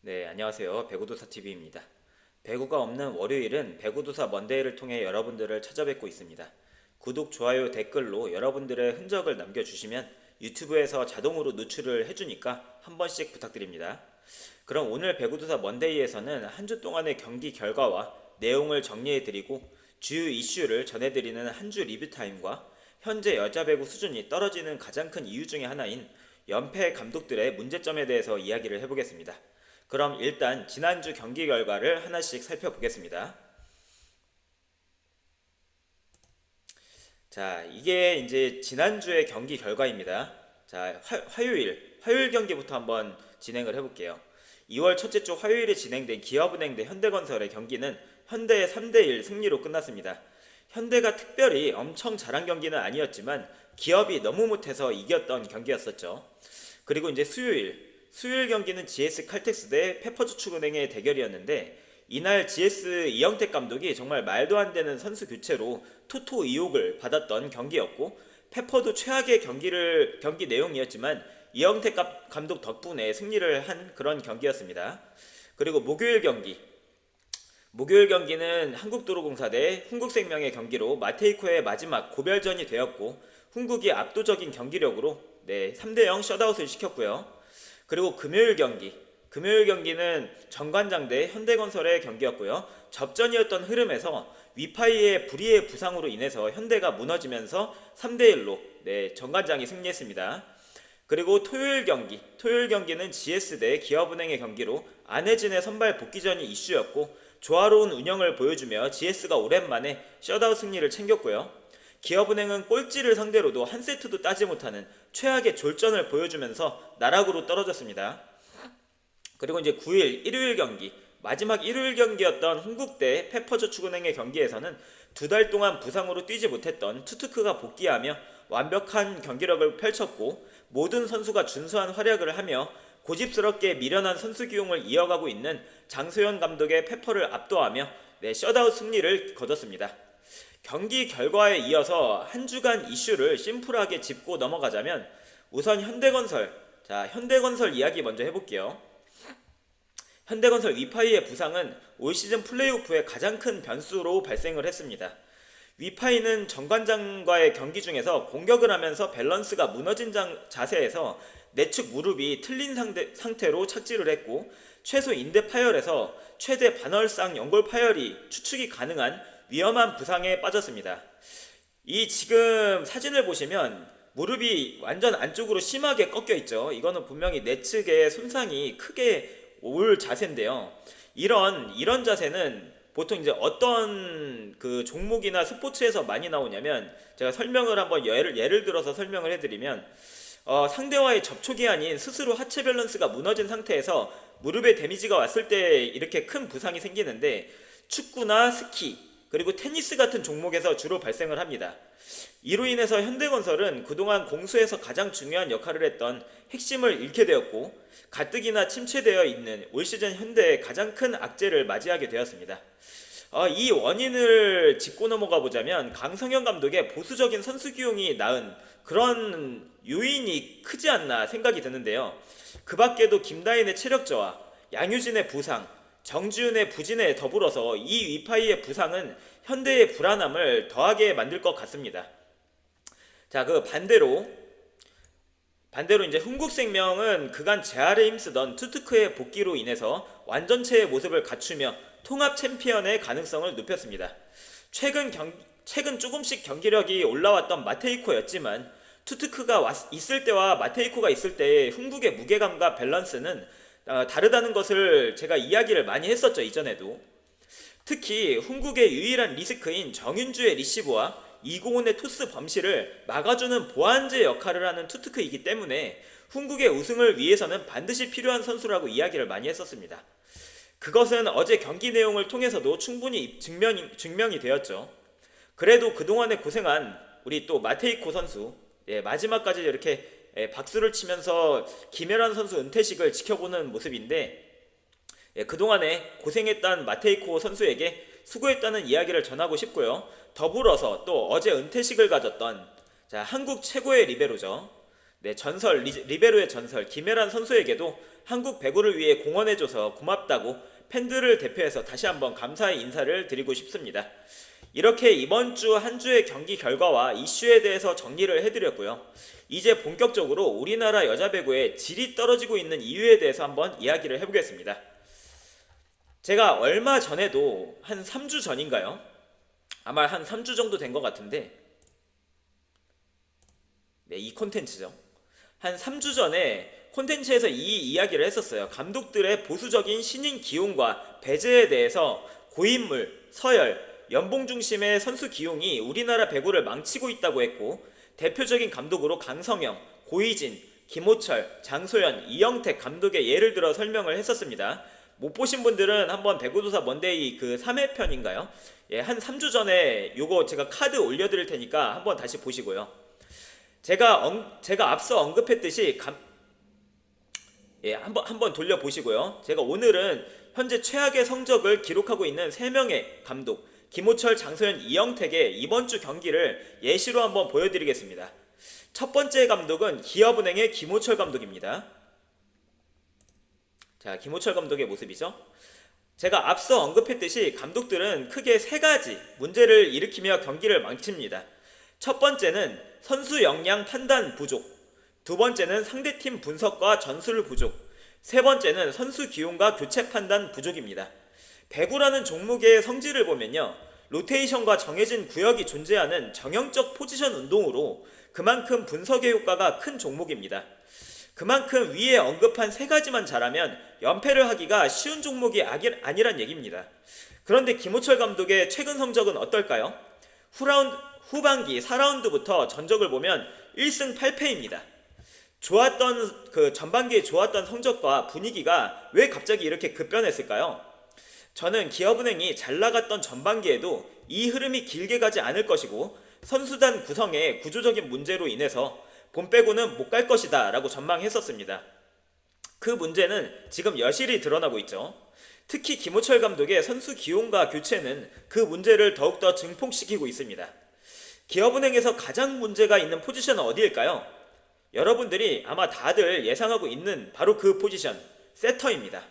네, 안녕하세요. 배구도사TV입니다. 배구가 없는 월요일은 배구도사 먼데이를 통해 여러분들을 찾아뵙고 있습니다. 구독, 좋아요, 댓글로 여러분들의 흔적을 남겨주시면 유튜브에서 자동으로 노출을 해주니까 한 번씩 부탁드립니다. 그럼 오늘 배구도사 먼데이에서는 한 주 동안의 경기 결과와 내용을 정리해드리고 주요 이슈를 전해드리는 한 주 리뷰 타임과 현재 여자 배구 수준이 떨어지는 가장 큰 이유 중에 하나인 연패 감독들의 문제점에 대해서 이야기를 해보겠습니다. 그럼 일단 지난주 경기 결과를 하나씩 살펴보겠습니다. 자, 이게 이제 지난주의 경기 결과입니다. 자, 화요일 경기부터 한번 진행을 해볼게요. 2월 첫째 주 화요일에 진행된 기업은행 대 현대건설의 경기는 현대의 3대1 승리로 끝났습니다. 현대가 특별히 엄청 잘한 경기는 아니었지만 기업이 너무 못해서 이겼던 경기였었죠. 그리고 이제 수요일 경기는 GS 칼텍스 대 페퍼저축은행의 대결이었는데, 이날 GS 이영택 감독이 정말 말도 안 되는 선수 교체로 투토 의혹을 받았던 경기였고, 페퍼도 최악의 경기 내용이었지만 이영택 감독 덕분에 승리를 한 그런 경기였습니다. 그리고 목요일 경기는 한국도로공사 대 훈국생명의 경기로 마테이코의 마지막 고별전이 되었고, 훈국이 압도적인 경기력으로 3대0 셧아웃을 시켰고요. 그리고 금요일 경기는 정관장 대 현대건설의 경기였고요. 접전이었던 흐름에서 위파이의 불의의 부상으로 인해서 현대가 무너지면서 3대1로 정관장이 승리했습니다. 그리고 토요일 경기는 GS 대 기업은행의 경기로 안혜진의 선발 복귀전이 이슈였고, 조화로운 운영을 보여주며 GS가 오랜만에 셧아웃 승리를 챙겼고요. 기업은행은 꼴찌를 상대로도 한 세트도 따지 못하는 최악의 졸전을 보여주면서 나락으로 떨어졌습니다. 그리고 이제 마지막 일요일 경기였던 훈국 대 페퍼저축은행의 경기에서는 두 달 동안 부상으로 뛰지 못했던 투트크가 복귀하며 완벽한 경기력을 펼쳤고, 모든 선수가 준수한 활약을 하며 고집스럽게 미련한 선수 기용을 이어가고 있는 장소연 감독의 페퍼를 압도하며 셧아웃 승리를 거뒀습니다. 경기 결과에 이어서 한 주간 이슈를 심플하게 짚고 넘어가자면, 우선 현대건설 이야기 먼저 해볼게요. 현대건설 위파이의 부상은 올 시즌 플레이오프의 가장 큰 변수로 발생을 했습니다. 위파이는 정관장과의 경기 중에서 공격을 하면서 밸런스가 무너진 자세에서 내측 무릎이 틀린 상태로 착지를 했고, 최소 인대 파열에서 최대 반월상 연골 파열이 추측이 가능한 위험한 부상에 빠졌습니다. 이 지금 사진을 보시면 무릎이 완전 안쪽으로 심하게 꺾여 있죠. 이거는 분명히 내측에 손상이 크게 올 자세인데요. 이런 자세는 보통 이제 어떤 그 종목이나 스포츠에서 많이 나오냐면, 제가 설명을 한번 예를 들어서 설명을 해드리면, 상대와의 접촉이 아닌 스스로 하체 밸런스가 무너진 상태에서 무릎에 데미지가 왔을 때 이렇게 큰 부상이 생기는데, 축구나 스키 그리고 테니스 같은 종목에서 주로 발생을 합니다. 이로 인해서 현대건설은 그동안 공수에서 가장 중요한 역할을 했던 핵심을 잃게 되었고, 가뜩이나 침체되어 있는 올 시즌 현대의 가장 큰 악재를 맞이하게 되었습니다. 이 원인을 짚고 넘어가 보자면, 강성현 감독의 보수적인 선수 기용이 낳은 그런 요인이 크지 않나 생각이 드는데요. 그 밖에도 김다인의 체력 저하, 양효진의 부상, 정지훈의 부진에 더불어서 이 위파이의 부상은 현대의 불안함을 더하게 만들 것 같습니다. 자, 그 반대로 이제 흥국생명은 그간 재활에 힘쓰던 투트크의 복귀로 인해서 완전체의 모습을 갖추며 통합 챔피언의 가능성을 높였습니다. 최근 조금씩 경기력이 올라왔던 마테이코였지만, 투트크가 있을 때와 마테이코가 있을 때의 흥국의 무게감과 밸런스는 다르다는 것을 제가 이야기를 많이 했었죠, 이전에도. 특히 흥국의 유일한 리스크인 정윤주의 리시브와 이고은의 토스 범실을 막아주는 보완제 역할을 하는 투트크이기 때문에 흥국의 우승을 위해서는 반드시 필요한 선수라고 이야기를 많이 했었습니다. 그것은 어제 경기 내용을 통해서도 충분히 증명이 되었죠. 그래도 그동안에 고생한 우리 또 마테이코 선수, 마지막까지 이렇게 박수를 치면서 김혜란 선수 은퇴식을 지켜보는 모습인데, 그동안에 고생했던 마테이코 선수에게 수고했다는 이야기를 전하고 싶고요. 더불어서 또 어제 은퇴식을 가졌던 한국 최고의 리베로죠. 네, 전설 리베로의 전설 김혜란 선수에게도 한국 배구를 위해 공헌해줘서 고맙다고 팬들을 대표해서 다시 한번 감사의 인사를 드리고 싶습니다. 이렇게 이번 주 한 주의 경기 결과와 이슈에 대해서 정리를 해드렸고요. 이제 본격적으로 우리나라 여자 배구의 질이 떨어지고 있는 이유에 대해서 한번 이야기를 해보겠습니다. 제가 얼마 전에도 한 3주 전인가요? 아마 한 3주 정도 된 것 같은데, 네, 이 콘텐츠죠. 한 3주 전에 콘텐츠에서 이 이야기를 했었어요. 감독들의 보수적인 신인 기용과 배제에 대해서 고인물, 서열, 연봉 중심의 선수 기용이 우리나라 배구를 망치고 있다고 했고, 대표적인 감독으로 강성영, 고이진, 김호철, 장소연, 이영택 감독의 예를 들어 설명을 했었습니다. 못 보신 분들은 한번 배구도사 먼데이 그 3회편인가요? 예, 한 3주 전에 요거 제가 카드 올려드릴 테니까 한번 다시 보시고요. 제가 앞서 언급했듯이 한번 돌려보시고요. 제가 오늘은 현재 최악의 성적을 기록하고 있는 3명의 감독 김호철, 장소연, 이영택의 이번 주 경기를 예시로 한번 보여드리겠습니다. 첫 번째 감독은 기업은행의 김호철 감독입니다. 자, 김호철 감독의 모습이죠. 제가 앞서 언급했듯이 감독들은 크게 3가지 문제를 일으키며 경기를 망칩니다. 첫 번째는 선수 역량 판단 부족, 두 번째는 상대팀 분석과 전술 부족, 세 번째는 선수 기용과 교체 판단 부족입니다. 배구라는 종목의 성질을 보면요, 로테이션과 정해진 구역이 존재하는 정형적 포지션 운동으로 그만큼 분석의 효과가 큰 종목입니다. 그만큼 위에 언급한 3가지만 잘하면 연패를 하기가 쉬운 종목이 아니란 얘기입니다. 그런데 김호철 감독의 최근 성적은 어떨까요? 후반기 4라운드부터 전적을 보면 1승 8패입니다. 전반기에 좋았던 성적과 분위기가 왜 갑자기 이렇게 급변했을까요? 저는 기업은행이 잘 나갔던 전반기에도 이 흐름이 길게 가지 않을 것이고 선수단 구성의 구조적인 문제로 인해서 봄 빼고는 못 갈 것이다 라고 전망했었습니다. 그 문제는 지금 여실히 드러나고 있죠. 특히 김호철 감독의 선수 기용과 교체는 그 문제를 더욱더 증폭시키고 있습니다. 기업은행에서 가장 문제가 있는 포지션은 어디일까요? 여러분들이 아마 다들 예상하고 있는 바로 그 포지션, 세터입니다.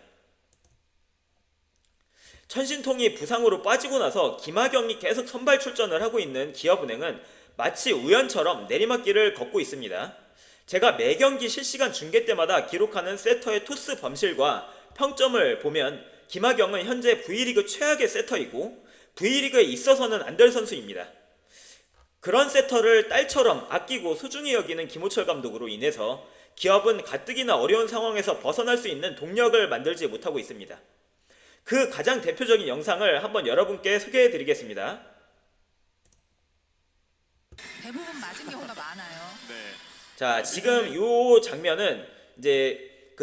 천신통이 부상으로 빠지고 나서 김하경이 계속 선발 출전을 하고 있는 기업은행은 마치 우연처럼 내리막길을 걷고 있습니다. 제가 매 경기 실시간 중계 때마다 기록하는 세터의 토스 범실과 평점을 보면 김하경은 현재 V리그 최악의 세터이고 V리그에 있어서는 안 될 선수입니다. 그런 세터를 딸처럼 아끼고 소중히 여기는 김호철 감독으로 인해서 기업은 가뜩이나 어려운 상황에서 벗어날 수 있는 동력을 만들지 못하고 있습니다. 그 가장 대표적인 영상을 한번 여러분께 소개해 드리겠습니다. 대부분 맞은 경우가 많아요. 네. 자, 지금 이 장면은 이제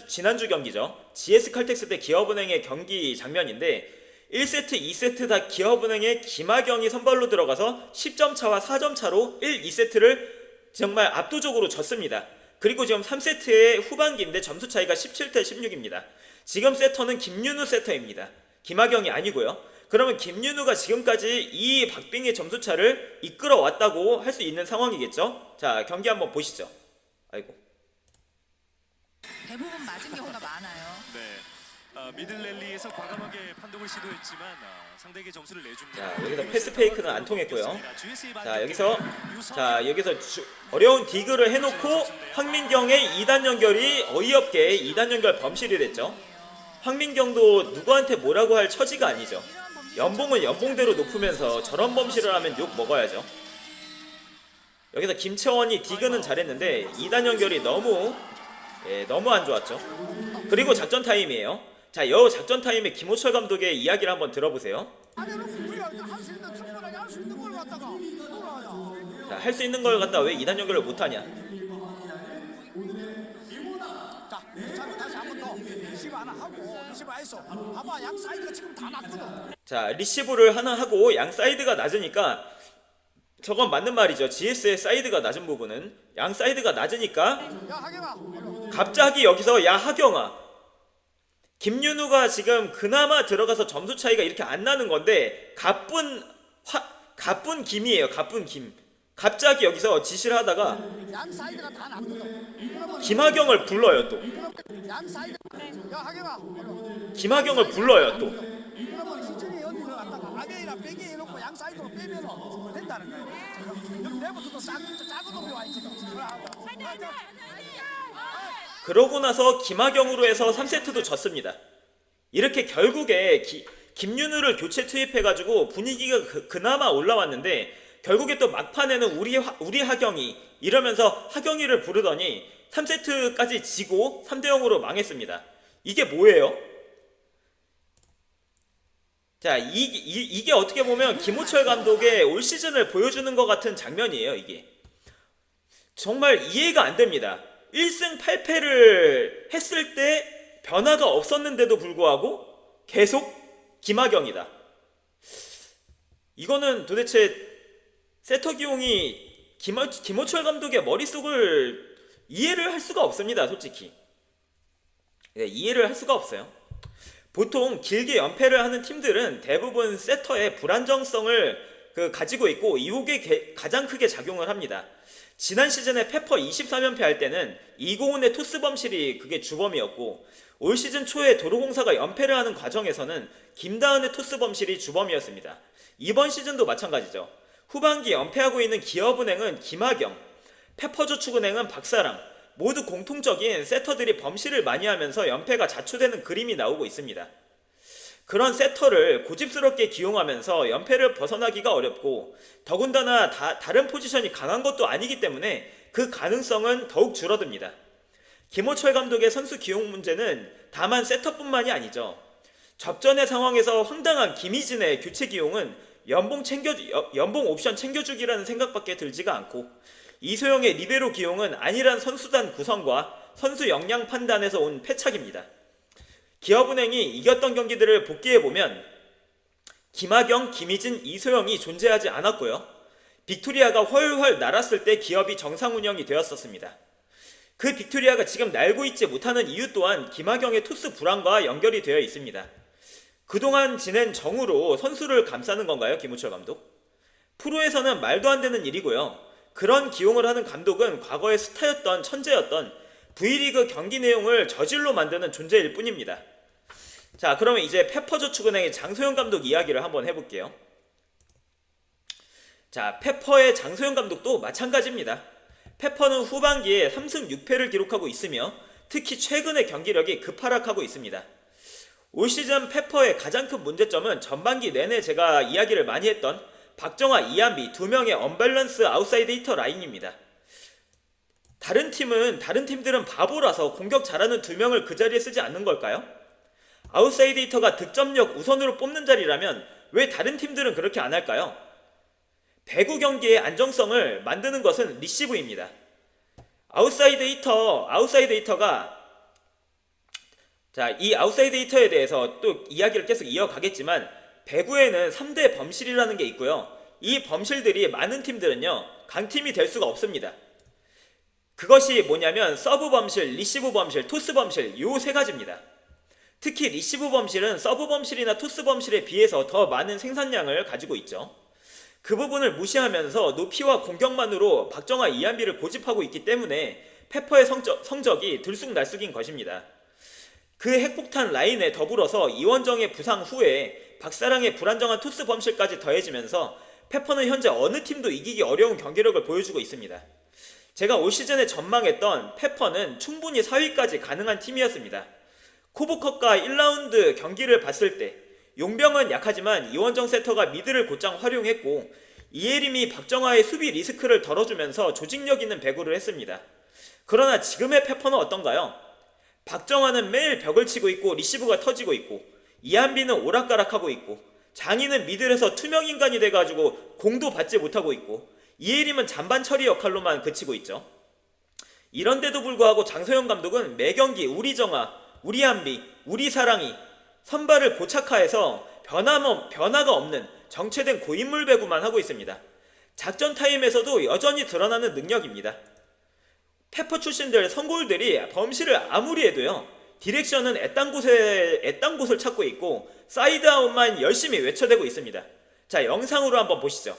지난주 경기죠. GS 칼텍스 대 기업은행의 경기 장면인데 1세트, 2세트 다 기업은행의 김하경이 선발로 들어가서 10점 차와 4점 차로 1, 2세트를 정말 압도적으로 졌습니다. 그리고 지금 3세트의 후반기인데 점수 차이가 17대 16입니다. 지금 세터는 김윤우 세터입니다. 김하경이 아니고요. 그러면 김윤우가 지금까지 이 박빙의 점수차를 이끌어왔다고 할 수 있는 상황이겠죠? 자, 경기 한번 보시죠. 아이고. 대부분 맞은 경우가 많아요. 네. 미들랠리에서 과감하게 판독을 시도했지만 상대에게 점수를 내줍니다. 자, 여기서 패스 페이크는 안 통했고요. 자, 여기서 어려운 디그를 해놓고 황민경의 2단 연결이 어이없게 2단 연결 범실이 됐죠. 황민경도 누구한테 뭐라고 할 처지가 아니죠. 연봉은 연봉대로 높으면서 저런 범실을 하면 욕 먹어야죠. 여기서 김채원이 디그는 잘했는데 2단 연결이 너무 안 좋았죠. 그리고 작전 타임이에요. 자, 여 작전 타임에 김호철 감독의 이야기를 한번 들어보세요. 자, 할 수 있는 걸 갖다 왜 2단 연결을 못하냐. 자, 리시브를 하나 하고 양 사이드가 낮으니까 저건 맞는 말이죠. GS의 사이드가 낮은 부분은 양 사이드가 낮으니까 갑자기 여기서 야 하경아, 김윤우가 지금 그나마 들어가서 점수 차이가 이렇게 안 나는 건데 가쁜 김이에요. 가쁜 김. 갑자기 여기서 지시를 하다가 양 사이드가 다 남거든. 그러면 김하경을 불러요. 또 양 사이드 야 하경아 김하경을 불러요. 또 그러면 희준이 언니를 갖다가 아베이나 빼게 해놓고 양 사이드로 빼면은 된다는 거야. 여기 내부터도 작은 놈이 와 있거든. 그러고 나서 김하경으로 해서 3세트도 졌습니다. 이렇게 결국에 김윤우를 교체 투입해가지고 분위기가 그나마 올라왔는데 결국에 또 막판에는 우리 하경이 이러면서 하경이를 부르더니 3세트까지 지고 3대0으로 망했습니다. 이게 뭐예요? 자, 이게 어떻게 보면 김호철 감독의 올 시즌을 보여주는 것 같은 장면이에요. 이게 정말 이해가 안 됩니다. 1승 8패를 했을 때 변화가 없었는데도 불구하고 계속 김하경이다. 이거는 도대체 세터 기용이 김호철 감독의 머릿속을 이해를 할 수가 없습니다. 솔직히 이해를 할 수가 없어요. 보통 길게 연패를 하는 팀들은 대부분 세터의 불안정성을 가지고 있고 이게 가장 크게 작용을 합니다. 지난 시즌에 페퍼 23연패 할 때는 이고은의 토스 범실이 그게 주범이었고 올 시즌 초에 도로공사가 연패를 하는 과정에서는 김다은의 토스 범실이 주범이었습니다. 이번 시즌도 마찬가지죠. 후반기 연패하고 있는 기업은행은 김하경, 페퍼저축은행은 박사랑 모두 공통적인 세터들이 범실을 많이 하면서 연패가 자초되는 그림이 나오고 있습니다. 그런 세터를 고집스럽게 기용하면서 연패를 벗어나기가 어렵고 더군다나 다른 포지션이 강한 것도 아니기 때문에 그 가능성은 더욱 줄어듭니다. 김호철 감독의 선수 기용 문제는 다만 세터뿐만이 아니죠. 접전의 상황에서 황당한 김희진의 교체 기용은 연봉 옵션 챙겨주기라는 생각밖에 들지가 않고 이소영의 리베로 기용은 안일한 선수단 구성과 선수 역량 판단에서 온 패착입니다. 기업은행이 이겼던 경기들을 복귀해보면 김하경, 김희진, 이소영이 존재하지 않았고요. 빅토리아가 훨훨 날았을 때 기업이 정상 운영이 되었었습니다. 그 빅토리아가 지금 날고 있지 못하는 이유 또한 김하경의 토스 불안과 연결이 되어 있습니다. 그동안 지낸 정으로 선수를 감싸는 건가요, 김호철 감독? 프로에서는 말도 안 되는 일이고요. 그런 기용을 하는 감독은 과거의 스타였던 천재였던 V리그 경기 내용을 저질로 만드는 존재일 뿐입니다. 자, 그러면 이제 페퍼저축은행의 장소영 감독 이야기를 한번 해볼게요. 자, 페퍼의 장소영 감독도 마찬가지입니다. 페퍼는 후반기에 3승 6패를 기록하고 있으며 특히 최근의 경기력이 급하락하고 있습니다. 올 시즌 페퍼의 가장 큰 문제점은 전반기 내내 제가 이야기를 많이 했던 박정아, 이한비 두 명의 언밸런스 아웃사이드 히터 라인입니다. 다른 팀들은 바보라서 공격 잘하는 두 명을 그 자리에 쓰지 않는 걸까요? 아웃사이드 히터가 득점력 우선으로 뽑는 자리라면 왜 다른 팀들은 그렇게 안 할까요? 배구 경기의 안정성을 만드는 것은 리시브입니다. 아웃사이드 히터가 자, 이 아웃사이드 히터에 대해서 또 이야기를 계속 이어가겠지만 배구에는 3대 범실이라는 게 있고요. 이 범실들이 많은 팀들은요, 강팀이 될 수가 없습니다. 그것이 뭐냐면 서브 범실, 리시브 범실, 토스 범실 요 세 가지입니다. 특히 리시브 범실은 서브 범실이나 토스 범실에 비해서 더 많은 생산량을 가지고 있죠. 그 부분을 무시하면서 높이와 공격만으로 박정아, 이한비를 고집하고 있기 때문에 페퍼의 성적이 들쑥날쑥인 것입니다. 그 핵폭탄 라인에 더불어서 이원정의 부상 후에 박사랑의 불안정한 토스 범실까지 더해지면서 페퍼는 현재 어느 팀도 이기기 어려운 경기력을 보여주고 있습니다. 제가 올 시즌에 전망했던 페퍼는 충분히 4위까지 가능한 팀이었습니다. 코브컵과 1라운드 경기를 봤을 때 용병은 약하지만 이원정 세터가 미드를 곧장 활용했고 이예림이 박정아의 수비 리스크를 덜어주면서 조직력 있는 배구를 했습니다. 그러나 지금의 페퍼는 어떤가요? 박정아는 매일 벽을 치고 있고 리시브가 터지고 있고 이한비는 오락가락하고 있고 장인은 미들에서 투명인간이 돼가지고 공도 받지 못하고 있고 이예림은 잔반 처리 역할로만 그치고 있죠. 이런데도 불구하고 장소영 감독은 매경기 우리 정아, 우리 한비, 우리 사랑이 선발을 고착화해서 변화가 없는 정체된 고인물 배구만 하고 있습니다. 작전 타임에서도 여전히 드러나는 능력입니다. 페퍼 출신들 선골들이 범실을 아무리 해도요, 디렉션은 애딴 곳을 찾고 있고 사이드 아웃만 열심히 외쳐대고 있습니다. 자, 영상으로 한번 보시죠.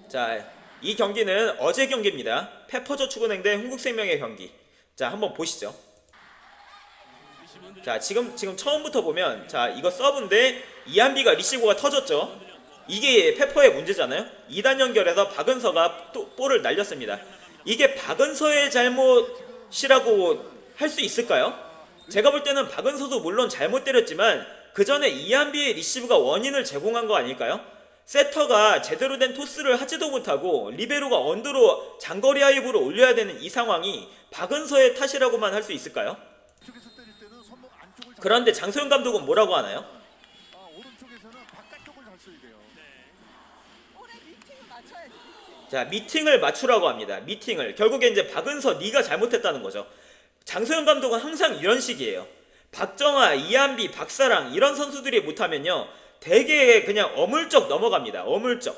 자, 이 경기는 어제 경기입니다. 페퍼저축은행 대 흥국생명의 경기. 자, 한번 보시죠. 자, 지금 처음부터 보면, 자, 이거 서브인데 이한비가 리시브가 터졌죠. 이게 페퍼의 문제잖아요. 2단 연결해서 박은서가 또 볼을 날렸습니다. 이게 박은서의 잘못이라고 할 수 있을까요? 제가 볼 때는 박은서도 물론 잘못 때렸지만 그 전에 이한비의 리시브가 원인을 제공한 거 아닐까요? 세터가 제대로 된 토스를 하지도 못하고 리베로가 언더로 장거리 하이브로 올려야 되는 이 상황이 박은서의 탓이라고만 할 수 있을까요? 쪽에서 때릴 때는 손목 안쪽을 그런데 장소영 감독은 뭐라고 하나요? 오른쪽에서는 바깥쪽을 잘 써야 돼요. 자, 미팅을 맞추라고 합니다. 미팅을. 결국에 이제 박은서 네가 잘못했다는 거죠. 장소영 감독은 항상 이런 식이에요. 박정아, 이한비, 박사랑 이런 선수들이 못하면요 되게 그냥 어물쩍 넘어갑니다. 어물쩍.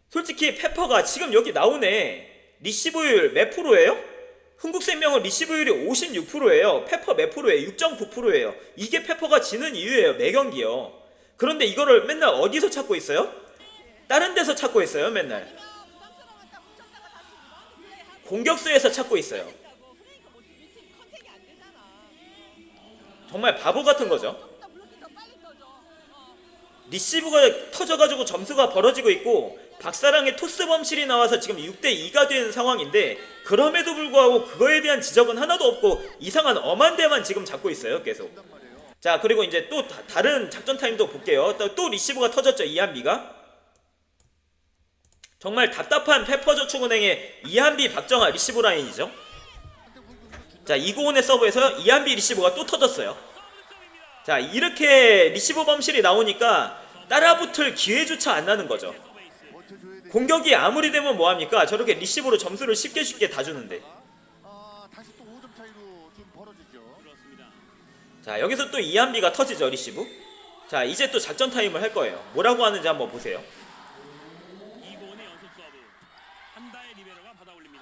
솔직히 페퍼가 지금 여기 나오네. 리시브율 몇 프로예요? 흥국생명은 리시브율이 56%예요. 페퍼 몇 프로예요? 6.9%예요. 이게 페퍼가 지는 이유예요. 매 경기요. 그런데 이거를 맨날 어디서 찾고 있어요? 다른 데서 찾고 있어요. 맨날 공격수에서 찾고 있어요. 정말 바보 같은 거죠. 리시브가 터져가지고 점수가 벌어지고 있고 박사랑의 토스 범실이 나와서 지금 6대2가 된 상황인데 그럼에도 불구하고 그거에 대한 지적은 하나도 없고 이상한 엄한 데만 지금 잡고 있어요. 계속. 자, 그리고 이제 또 다른 작전 타임도 볼게요. 또 리시브가 터졌죠. 이한비가. 정말 답답한 페퍼저축은행의 이한비, 박정아 리시브 라인이죠. 자, 이고은의 서브에서 이한비 리시브가 또 터졌어요. 자, 이렇게 리시브 범실이 나오니까 따라붙을 기회조차 안 나는 거죠. 공격이 아무리 되면 뭐합니까? 저렇게 리시브로 점수를 쉽게 다 주는데. 다시 또 5점 차이로 좀 벌어지죠. 자, 여기서 또 이한비가 터지죠. 리시브. 자, 이제 또 작전 타임을 할 거예요. 뭐라고 하는지 한번 보세요.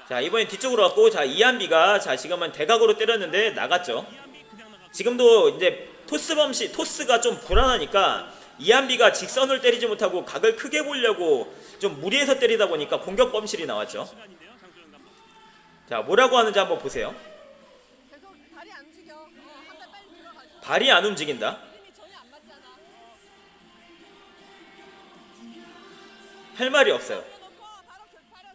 자, 이번엔 뒤쪽으로 왔고, 자, 이한비가 자 지금은 대각으로 때렸는데 나갔죠. 지금도 이제 토스가 좀 불안하니까 이한비가 직선을 때리지 못하고 각을 크게 보려고 좀 무리해서 때리다 보니까 공격 범실이 나왔죠. 자, 뭐라고 하는지 한번 보세요. 계속 발이 안 움직여. 한발 빨리 들어가죠. 발이 안 움직인다. 힘이 전혀 안 맞잖아. 할 말이 없어요. 놓고 바로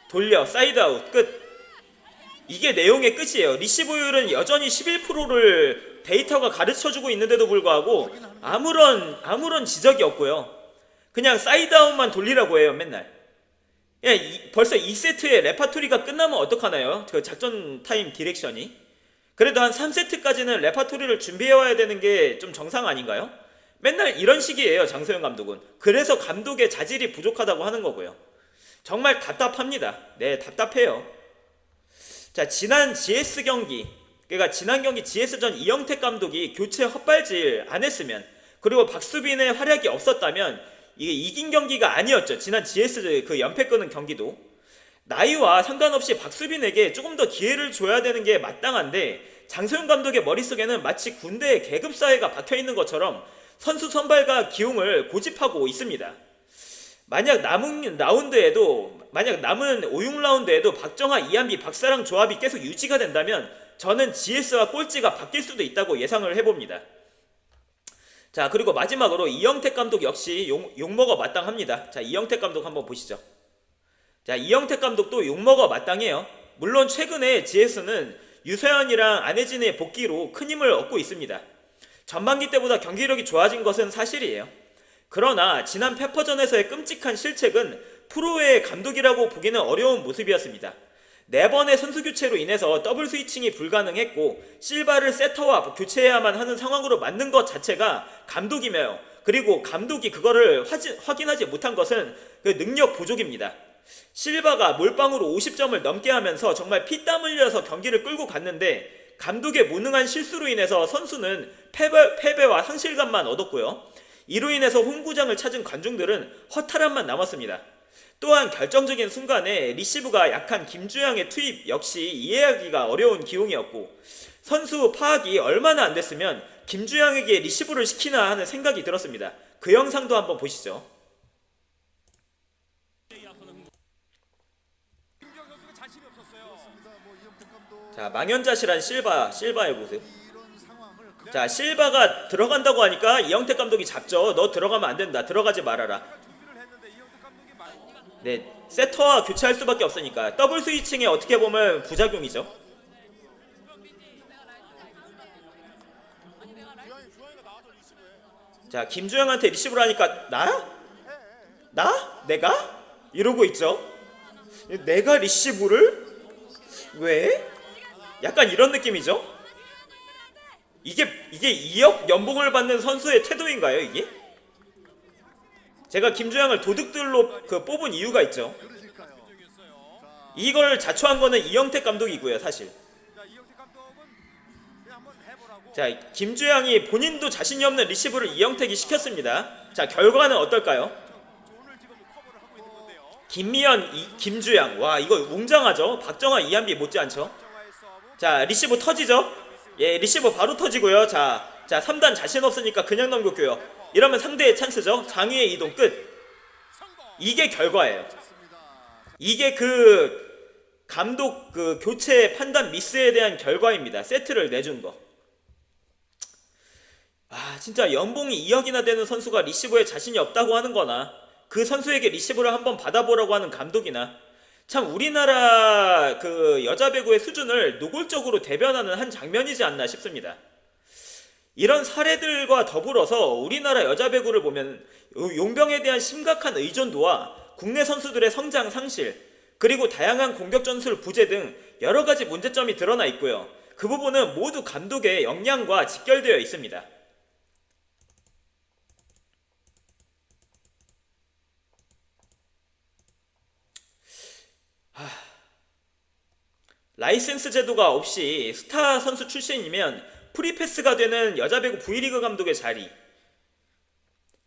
돌려줘. 사이드 아웃 끝. 이게 내용의 끝이에요. 리시브율은 여전히 11%를 데이터가 가르쳐주고 있는데도 불구하고 아무런 지적이 없고요. 그냥 사이드 아웃만 돌리라고 해요. 맨날. 벌써 2세트의 레파토리가 끝나면 어떡하나요? 그 작전 타임 디렉션이. 그래도 한 3세트까지는 레파토리를 준비해와야 되는 게 좀 정상 아닌가요? 맨날 이런 식이에요. 장소영 감독은. 그래서 감독의 자질이 부족하다고 하는 거고요. 정말 답답합니다. 네, 답답해요. 자, 지난 GS 경기, 그러니까 지난 경기 GS전 이영택 감독이 교체 헛발질 안 했으면, 그리고 박수빈의 활약이 없었다면 이게 이긴 경기가 아니었죠. 지난 GS 그 연패 끄는 경기도. 나이와 상관없이 박수빈에게 조금 더 기회를 줘야 되는 게 마땅한데 장소영 감독의 머릿속에는 마치 군대의 계급사회가 박혀있는 것처럼 선수 선발과 기용을 고집하고 있습니다. 만약 남은 5-6라운드에도 박정아, 이한비, 박사랑 조합이 계속 유지가 된다면 저는 GS와 꼴찌가 바뀔 수도 있다고 예상을 해봅니다. 자, 그리고 마지막으로 이영택 감독 역시 욕먹어 마땅합니다. 자, 이영택 감독 한번 보시죠. 자, 이영택 감독도 욕먹어 마땅해요. 물론 최근에 GS는 유서연이랑 안혜진의 복귀로 큰 힘을 얻고 있습니다. 전반기 때보다 경기력이 좋아진 것은 사실이에요. 그러나 지난 페퍼전에서의 끔찍한 실책은 프로의 감독이라고 보기는 어려운 모습이었습니다. 4번의 선수 교체로 인해서 더블 스위칭이 불가능했고 실바를 세터와 교체해야만 하는 상황으로 만든 것 자체가 감독이며, 그리고 감독이 그거를 확인하지 못한 것은 그 능력 부족입니다. 실바가 몰빵으로 50점을 넘게 하면서 정말 피땀 흘려서 경기를 끌고 갔는데 감독의 무능한 실수로 인해서 선수는 패배와 상실감만 얻었고요. 이로 인해서 홈구장을 찾은 관중들은 허탈함만 남았습니다. 또한 결정적인 순간에 리시브가 약한 김주영의 투입 역시 이해하기가 어려운 기용이었고, 선수 파악이 얼마나 안 됐으면 김주영에게 리시브를 시키나 하는 생각이 들었습니다. 그 영상도 한번 보시죠. 뭐 이영택 감독 자, 망연자실한 실바의 모습. 이런 상황을 자, 실바가 들어간다고 하니까 이영택 감독이 잡죠. 너 들어가면 안 된다. 들어가지 말아라. 네, 세터와 교체할 수밖에 없으니까 더블 스위칭에 어떻게 보면 부작용이죠. 자, 김주영한테 리시브를 하니까 나? 내가? 이러고 있죠. 내가 리시브를? 왜? 약간 이런 느낌이죠. 이게 2억 연봉을 받는 선수의 태도인가요, 이게? 제가 김주영을 도둑들로 뽑은 이유가 있죠. 이걸 자초한 거는 이영택 감독이고요, 사실. 자, 김주영이 본인도 자신이 없는 리시브를 이영택이 시켰습니다. 자, 결과는 어떨까요? 김미연, 김주영. 와, 이거 웅장하죠? 박정아, 이한비 못지않죠? 자, 리시브 터지죠? 예, 리시브 바로 터지고요. 자, 3단 자신 없으니까 그냥 넘겼고요. 이러면 상대의 찬스죠? 장위의 이동 끝. 이게 결과예요. 이게 감독 교체 판단 미스에 대한 결과입니다. 세트를 내준 거. 진짜 연봉이 2억이나 되는 선수가 리시브에 자신이 없다고 하는 거나 그 선수에게 리시브를 한번 받아보라고 하는 감독이나 참 우리나라 여자 배구의 수준을 노골적으로 대변하는 한 장면이지 않나 싶습니다. 이런 사례들과 더불어서 우리나라 여자 배구를 보면 용병에 대한 심각한 의존도와 국내 선수들의 성장 상실, 그리고 다양한 공격 전술 부재 등 여러 가지 문제점이 드러나 있고요. 그 부분은 모두 감독의 역량과 직결되어 있습니다. 라이센스 제도가 없이 스타 선수 출신이면 프리패스가 되는 여자배구 V리그 감독의 자리,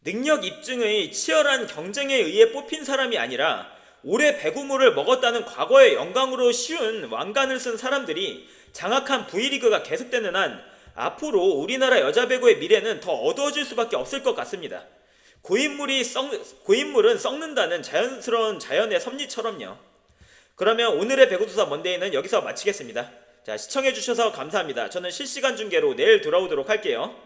능력 입증의 치열한 경쟁에 의해 뽑힌 사람이 아니라 오래 배구물을 먹었다는 과거의 영광으로 쉬운 왕관을 쓴 사람들이 장악한 V리그가 계속되는 한 앞으로 우리나라 여자배구의 미래는 더 어두워질 수밖에 없을 것 같습니다. 고인물은 썩는다는 자연스러운 자연의 섭리처럼요. 그러면 오늘의 배구투사 먼데이는 여기서 마치겠습니다. 자, 시청해주셔서 감사합니다. 저는 실시간 중계로 내일 돌아오도록 할게요.